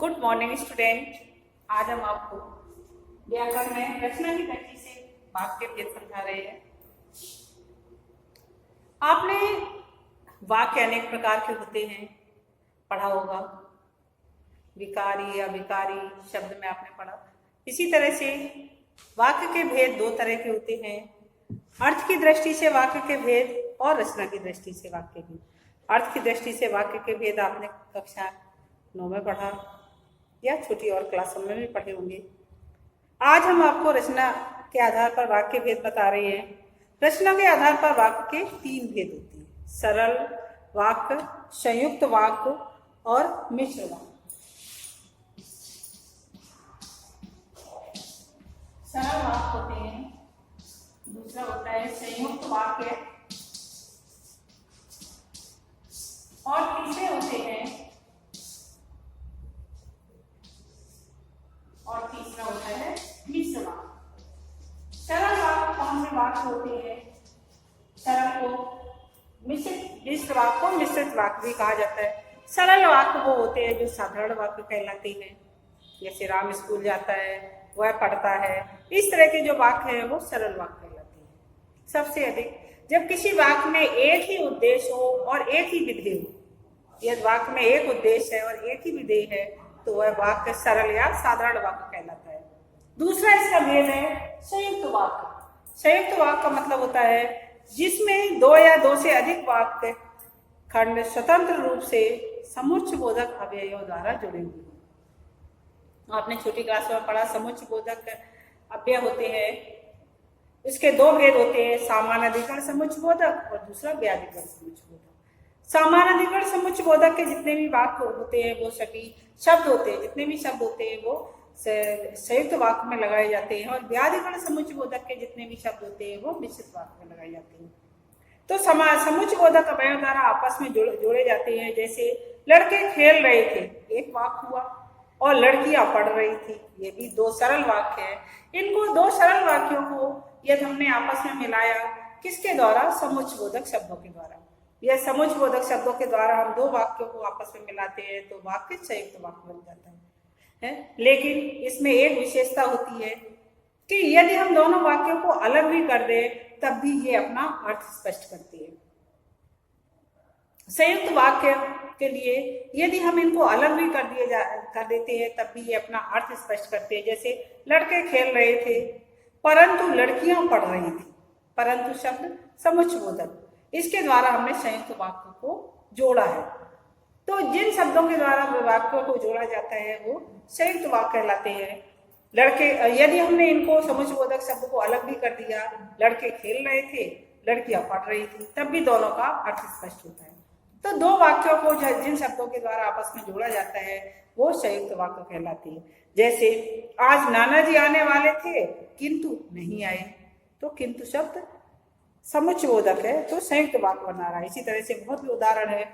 Good morning student. आज हम आपको व्याकरण में रचना की दृष्टि से वाक्य भेद समझा रहे हैं। आपने वाक्य अनेक प्रकार के होते हैं पढ़ा होगा। विकारी, अविकारी शब्द में आपने पढ़ा। इसी तरह से वाक्य के भेद दो तरह के होते हैं, अर्थ की दृष्टि से वाक्य के भेद और रचना की दृष्टि से वाक्य भेद। अर्थ की दृष्टि से वाक्य के भेद आपने कक्षा 9 में पढ़ा या छोटी और क्लासों में भी पढ़े होंगे। आज हम आपको रचना के आधार पर वाक्य भेद बता रहे हैं। रचना के आधार पर वाक्य के 3 भेद होते हैं, सरल वाक्य, संयुक्त वाक्य और मिश्र वाक्य। सरल वाक्य होते हैं, दूसरा होता है संयुक्त वाक्य और तीसरे होते हैं और तीसरा होता है मिश्र वाक्य। सरल वाक्य कौन से वाक्य होते हैं? सरल को मिश्र वाक्य को मिश्रित वाक्य भी कहा जाता है। सरल वाक्य वो होते हैं जो साधारण वाक्य कहलाते हैं, जैसे राम स्कूल जाता है, वह पढ़ता है। इस तरह के जो वाक्य है वो सरल वाक्य कहलाते हैं। सबसे अधिक जब किसी वाक्य में एक ही उद्देश्य हो और एक ही विधेय हो, यदि वाक्य में एक उद्देश्य है और एक ही विधेय है तो वह वाक्य सरल या साधारण वाक्य कहलाता है। दूसरा इसका भेद है संयुक्त वाक्य। संयुक्त वाक्य का मतलब होता है जिसमें 2 या 2 से अधिक वाक्य खंड स्वतंत्र रूप से समुच्चय बोधक अवयवों द्वारा जुड़े हुए। आपने छोटी क्लास में पढ़ा, समुच्चय बोधक अव्यय होते हैं, इसके 2 भेद होते हैं, सामानाधिकरण समुच्चय बोधक और दूसरा व्याधिकरण समुच्चय बोधक। सामानाधिकरण समुच्चय बोधक के जितने भी वाक्य होते हैं वो सभी शब्द होते हैं, जितने भी शब्द होते हैं वो संयुक्त वाक्य में लगाए जाते हैं, और व्याधिकरण समुच्चय बोधक के जितने भी शब्द होते हैं वो मिश्रित वाक्य में लगाए जाते हैं। तो समुच्चय बोधक अवयव द्वारा आपस में जोड़े जाते हैं। जैसे लड़के खेल रहे थे, एक वाक्य हुआ, और लड़कियां पढ़ रही थी, ये भी 2 सरल वाक्य है। इनको 2 सरल वाक्यों को यदि हमने आपस में मिलाया, किसके द्वारा? समुच्चय बोधक शब्दों के द्वारा। यह समुच्चय बोधक शब्दों के द्वारा हम 2 वाक्यों को आपस में मिलाते हैं तो वाक्य संयुक्त वाक्य बन जाता है। लेकिन इसमें एक विशेषता होती है कि यदि हम दोनों वाक्यों को अलग भी कर दें तब भी ये अपना अर्थ स्पष्ट करती है। संयुक्त वाक्य के लिए यदि हम इनको अलग भी कर देते हैं तब भी ये अपना अर्थ स्पष्ट करते हैं। जैसे लड़के खेल रहे थे परंतु लड़कियां पढ़ रही थी, परंतु शब्द समुच्चय बोधक, इसके द्वारा हमने संयुक्त वाक्य को जोड़ा है। तो जिन शब्दों के द्वारा वाक्यों को जोड़ा जाता है वो संयुक्त वाक्य कहलाते हैं। लड़के, यदि हमने इनको समुच्चय बोधक शब्द को अलग भी कर दिया, लड़के खेल रहे थे, लड़कियां पढ़ रही थी, तब भी दोनों का अर्थ स्पष्ट होता है। तो 2 वाक्यों को जिन शब्दों के द्वारा आपस में जोड़ा जाता है वो संयुक्त वाक्य कहलाती है। जैसे आज नाना जी आने वाले थे किंतु नहीं आए, तो किंतु शब्द समुच्चय बोधक है तो संयुक्त वाक्य बना रहा है। इसी तरह से बहुत भी उदाहरण है,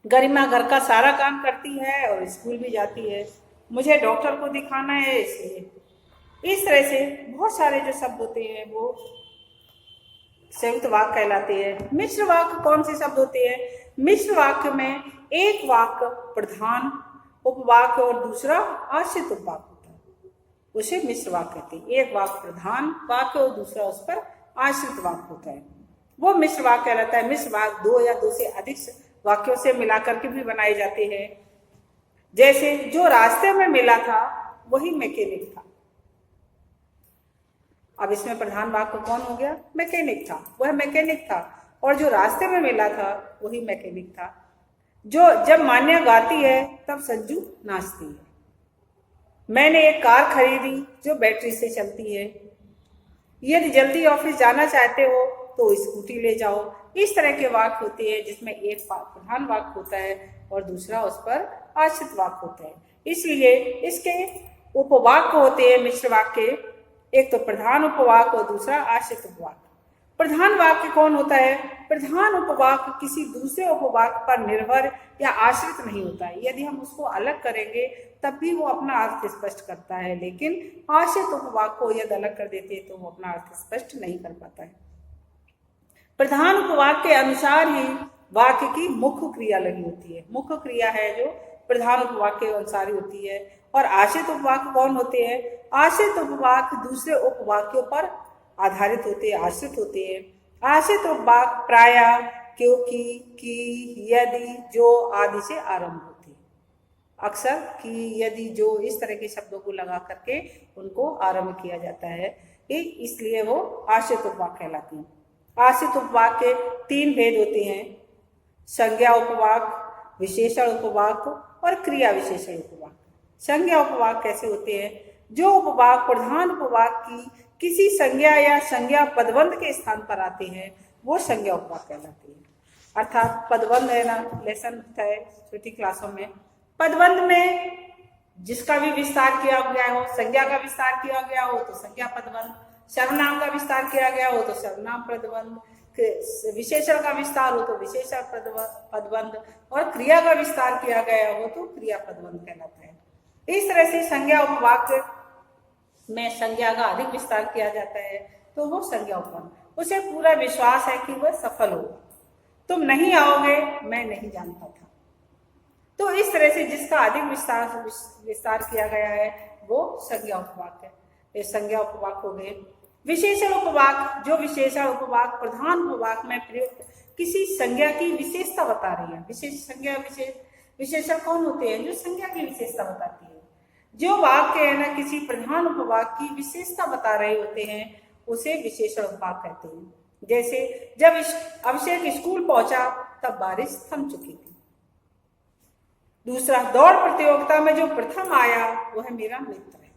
गरिमा घर का सारा काम करती है और स्कूल भी जाती है, मुझे डॉक्टर को दिखाना है इसलिए। इस तरह से बहुत सारे जो शब्द होते हैं वो संयुक्त वाक्य कहलाते हैं। मिश्र वाक्य कौन से शब्द होते हैं? मिश्र वाक्य में एक वाक्य प्रधान उपवाक्य और दूसरा आश्रित उपवाक्य होता है, उसे मिश्र वाक्य कहते हैं। एक वाक्य प्रधान वाक्य और दूसरा उस पर आश्रित वाक्य होता है, वो मिश्र वाक्य कहलाता है। मिश्र वाक्य 2 या 2 से अधिक वाक्यों से मिलाकर के भी बनाए जाते हैं। जैसे जो रास्ते में मिला था वही मैकेनिक था। अब इसमें प्रधान वाक्य कौन हो गया? मैकेनिक था, वह मैकेनिक था, और जो रास्ते में मिला था वही मैकेनिक था। जो जब मान्या गाती है तब संजू नाचती है। मैंने एक कार खरीदी जो बैटरी से चलती है। यदि जल्दी ऑफिस जाना चाहते हो तो स्कूटी ले जाओ। इस तरह के वाक्य होते हैं जिसमें एक प्रधान वाक्य होता है और दूसरा उस पर आश्रित वाक्य होता है। इसलिए इसके उपवाक्य होते हैं मिश्र वाक्य, एक तो प्रधान उपवाक्य और दूसरा आश्रित उपवाक्य। प्रधान वाक्य कौन होता है? प्रधान उपवाक्य किसी दूसरे उपवाक्य पर निर्भर या आश्रित नहीं होता है। यदि हम उसको अलग करेंगे तब भी वो अपना अर्थ स्पष्ट करता है, लेकिन आश्रित उपवाक्य को यदि अलग कर देते हैं तो वो अपना अर्थ स्पष्ट नहीं कर पाता है। प्रधान उपवाक्य के अनुसार ही वाक्य की मुख्य क्रिया लगी होती है। मुख्य क्रिया है जो प्रधान उपवाक्य के अनुसार ही होती है। और आश्रित उपवाक्य कौन होते हैं? आश्रित उपवाक्य दूसरे उपवाक्यों पर आधारित होते हैं, आश्रित होते हैं। आश्रित उपवाक्य प्रायः क्योंकि, कि, यदि, जो आदि से आरंभ होते हैं। अक्सर कि, यदि, जो इस तरह के शब्दों को लगा करके उनको आरंभ किया जाता है, इसलिए वो आश्रित उपवाक्य कहलाती हैं। आश्रित उपवाक्य के 3 भेद होते हैं: संज्ञा उपवाक्य, विशेषण उपवाक्य और क्रिया विशेषण उपवाक्य। संज्ञा उपवाक्य कैसे होते हैं? जो उपवाक्य प्रधान उपवाक्य की किसी संज्ञा या संज्ञा पदबंध के स्थान पर आते हैं वो संज्ञा उपवाक्य कहलाते हैं। अर्थात पदबंध है ना, लेसन होता है छोटी क्लासों में, पदबंध में जिसका भी विस्तार किया गया हो, संज्ञा का विस्तार किया गया हो तो संज्ञा पदबंध, सर्वनाम का विस्तार किया गया हो तो सर्वनाम पदबंध, विशेषण का विस्तार हो तो विशेषण पदबंध और क्रिया का विस्तार किया गया हो तो क्रिया पदबंध कहलाता है। इस तरह से संज्ञा उपवाक्य में संज्ञा का अधिक विस्तार किया जाता है तो वो संज्ञा उपबंध, उसे पूरा विश्वास है कि वह सफल होगा। तुम नहीं आओगे, मैं नहीं जानता था। तो इस तरह से जिसका अधिक विस्तार किया गया है वो संज्ञा उपवाक्य है। ये संज्ञा उपवाक्य हो गए। विशेषण उपवाक्य, जो विशेषण उपवाक्य प्रधान उपवाक्य में प्रयुक्त किसी संज्ञा की विशेषता बता रही है। विशेष संज्ञा विशेषण कौन होते हैं? जो संज्ञा की विशेषता बताती है। जो वाक्य है ना किसी प्रधान उपवाक्य की विशेषता बता रहे होते हैं उसे विशेषण उपवाक्य कहते हैं। जैसे जब अभिषेक स्कूल पहुंचा तब बारिश थम चुकी थी। दूसरा, दौड़ प्रतियोगिता में जो प्रथम आया वह मेरा मित्र है।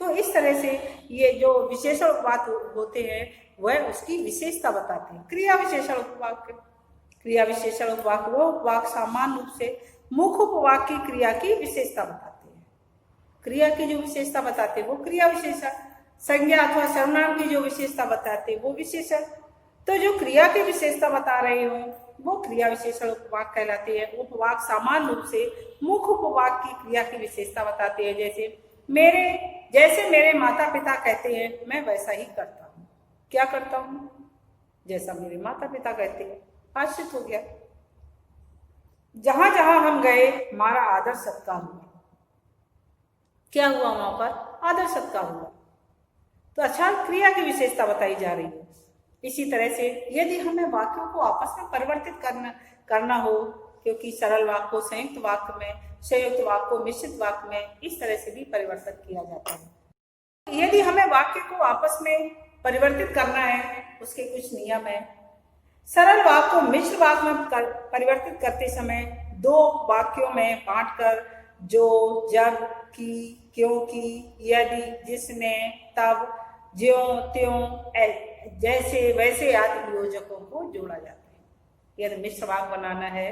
तो इस तरह से ये जो विशेषण उपवाक्य होते हैं वह उसकी विशेषता बताते हैं। क्रिया विशेषण उपवाक्य, क्रिया विशेषण उपवाक्य वो उपवाक्य सामान्य रूप से मुख्य उपवाक्य की क्रिया की विशेषता बताते हैं। क्रिया की जो विशेषता बताते हैं वो क्रिया विशेषण, संज्ञा अथवा सर्वनाम की जो विशेषता बताते हैं वो विशेषण। तो जो क्रिया की विशेषता बता रहे हो वो क्रिया विशेषण उपवाक्य कहलाते हैं। उपवाक्य सामान्य रूप से मुख्य उपवाक्य की क्रिया की विशेषता बताते हैं। जैसे मेरे माता पिता कहते हैं मैं वैसा ही करता हूँ। क्या करता हूँ? जैसा मेरे माता पिता कहते हैं। आश्रित हो गया। जहां जहां हम गए हमारा आदर सत्कार हुआ। क्या हुआ? वहां पर आदर सत्कार हुआ। तो अच्छा, क्रिया की विशेषता बताई जा रही है। इसी तरह से यदि हमें वाक्यों को आपस में परिवर्तित करना हो, क्योंकि सरल वाक्य को संयुक्त वाक्य में, संयुक्त वाक्य को मिश्रित वाक्य में इस तरह से भी परिवर्तित किया जाता है। यदि हमें वाक्य को आपस में परिवर्तित करना है उसके कुछ नियम है। सरल वाक्य को मिश्र वाक्य में परिवर्तित करते समय 2 वाक्यों में बांटकर जो, जब, की, क्योंकि, यदि, जिसने, तब, ज्यों, त्यों, जैसे, वैसे आदि योजकों को जोड़ा जाता है। यदि मिश्र वाक्य बनाना है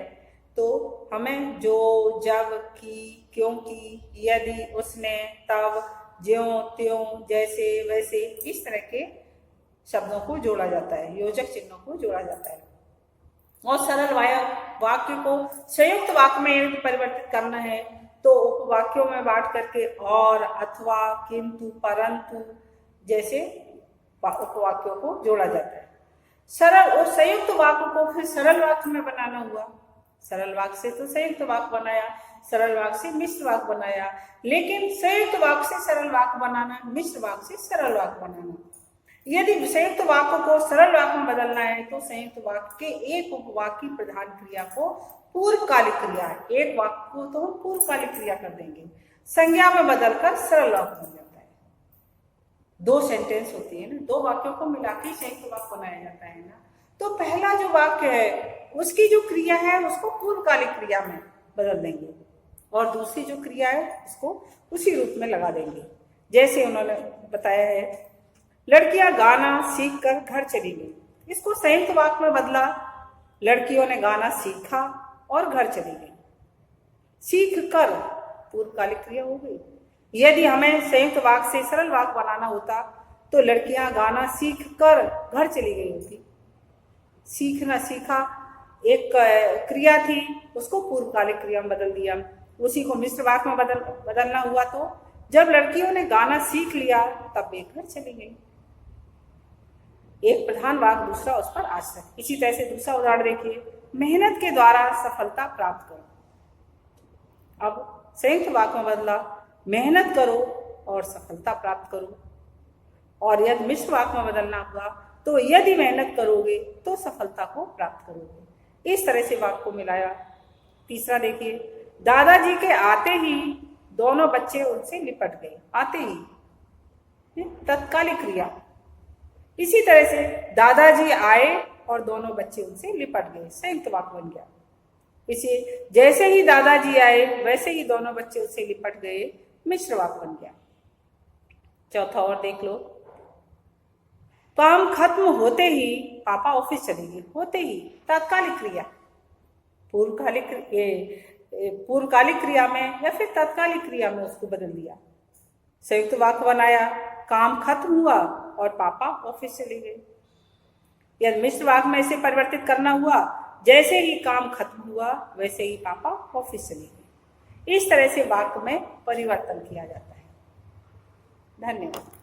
तो हमें जो, जब, की, क्योंकि, यदि, उसने, तब, ज्यों, त्यों, जैसे, वैसे इस तरह के शब्दों को जोड़ा जाता है, योजक चिन्हों को जोड़ा जाता है। और सरल वाक्य को संयुक्त वाक्य में यदि परिवर्तित करना है तो उपवाक्यों में बांट करके और, अथवा, किंतु, परंतु जैसे उपवाक्यों को जोड़ा जाता है। सरल और संयुक्त वाक्य को फिर सरल वाक्य में बनाना हुआ। सरल वाक्य से तो संयुक्त वाक्य बनाया, सरल वाक्य से मिश्र वाक्य बनाया, लेकिन संयुक्त वाक्य से सरल वाक्य बनाना, मिश्र वाक्य से सरल वाक्य बनाना। यदि संयुक्त वाक्य को सरल वाक्य में बदलना है तो संयुक्त वाक्य के एक उपवाक्य की प्रधान क्रिया को पूर्वकालिक क्रिया, एक वाक्य को तो हम पूर्वकालिक क्रिया कर देंगे, संज्ञा में बदलकर सरल वाक्य बन जाता है। 2 सेंटेंस होती है ना, 2 वाक्यों को मिला के संयुक्त वाक्य बनाया जाता है ना। तो पहला जो वाक्य है उसकी जो क्रिया है उसको पूर्वकालिक क्रिया में बदल देंगे और दूसरी जो क्रिया है उसको उसी रूप में लगा देंगे। जैसे उन्होंने बताया है, लड़कियां गाना सीखकर घर चली गई। इसको संयुक्त वाक्य में बदला, लड़कियों ने गाना सीखा और घर चली गई। सीख कर पूर्वकालिक क्रिया हो गई। यदि हमें संयुक्त वाक्य से सरल वाक्य बनाना होता तो लड़कियां गाना सीख कर घर चली गई होती। सीखना, सीखा एक क्रिया थी, उसको पूर्वकालिक क्रिया में बदल दिया। उसी को मिश्र वाक्य में बदलना हुआ तो जब लड़कियों ने गाना सीख लिया तब वे घर चली गई। एक प्रधान वाक्य, दूसरा उस पर आश्रित। इसी तरह से दूसरा उदाहरण देखिए, मेहनत के द्वारा सफलता प्राप्त करो। अब संयुक्त वाक्य में बदला, मेहनत करो और सफलता प्राप्त करो। और यदि मिश्र वाक्य में बदलना हुआ तो यदि मेहनत करोगे तो सफलता को प्राप्त करोगे। इस तरह से वाक्य को मिलाया। तीसरा देखिए, दादाजी के आते ही दोनों बच्चे उनसे लिपट गए। आते ही, तत्कालिक क्रिया। इसी तरह से दादाजी आए और दोनों बच्चे उनसे लिपट गए, संयुक्त वाक्य बन गया। इसे जैसे ही दादाजी आए वैसे ही दोनों बच्चे उससे लिपट गए, मिश्र वाक्य बन गया। चौथा और देख लो, काम खत्म होते ही पापा ऑफिस चले गए। होते ही, तात्कालिक क्रिया। पूर्वकालिक क्रिया में या फिर तात्कालिक क्रिया में उसको बदल दिया। संयुक्त वाक्य बनाया, काम खत्म हुआ और पापा ऑफिस चले गए। यदि मिश्र वाक्य में इसे परिवर्तित करना हुआ, जैसे ही काम खत्म हुआ वैसे ही पापा ऑफिस चले गए। इस तरह से वाक्य में परिवर्तन किया जाता है। धन्यवाद।